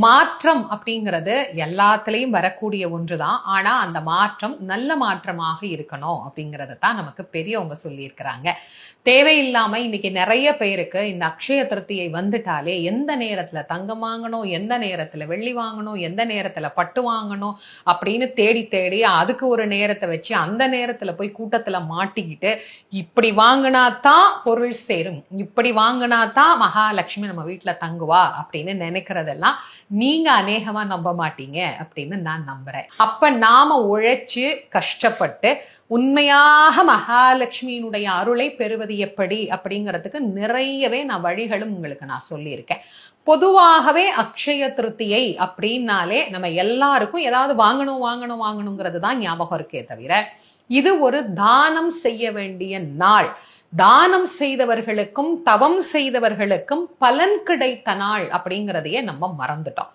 மாற்றம் அப்படிங்கிறது எல்லாத்துலயும் வரக்கூடிய ஒன்றுதான். ஆனா அந்த மாற்றம் நல்ல மாற்றமாக இருக்கணும் அப்படிங்கறத தான் நமக்கு பெரியவங்க சொல்லியிருக்கிறாங்க. தேவையில்லாம இன்னைக்கு நிறைய பேருக்கு இந்த அக்ஷய திருத்தியை வந்துட்டாலே எந்த நேரத்துல தங்கம் வாங்கணும், எந்த நேரத்துல வெள்ளி வாங்கணும், எந்த நேரத்துல பட்டு வாங்கணும் அப்படின்னு தேடி தேடி அதுக்கு ஒரு நேரத்தை வச்சு அந்த நேரத்துல போய் கூட்டத்துல மாட்டிக்கிட்டு இப்படி வாங்கினாதான் பொருள் சேரும், இப்படி வாங்கினாதான் மகாலட்சுமி நம்ம வீட்டுல தங்குவா அப்படின்னு நினைக்கிறதெல்லாம் நீங்க அநேகமா நம்ப மாட்டீங்க அப்படின்னு நான் நம்புறேன். அப்ப நாம உழைச்சு கஷ்டப்பட்டு உண்மையாக மகாலட்சுமியினுடைய அருளை பெறுவது எப்படி அப்படிங்கிறதுக்கு நிறையவே நான் வழிகளும் உங்களுக்கு நான் சொல்லியிருக்கேன். பொதுவாகவே அக்ஷய திருத்தியை அப்படின்னாலே நம்ம எல்லாருக்கும் ஏதாவது வாங்கணும் வாங்கணும் வாங்கணுங்கிறது தான் ஞாபகம் இருக்கே தவிர இது ஒரு தானம் செய்ய வேண்டிய நாள், தானம் செய்தவர்களுக்கும் தவம் செய்தவர்களுக்கும் பலன் கிடைத்த நாள் அப்படிங்கிறதையே நம்ம மறந்துட்டோம்.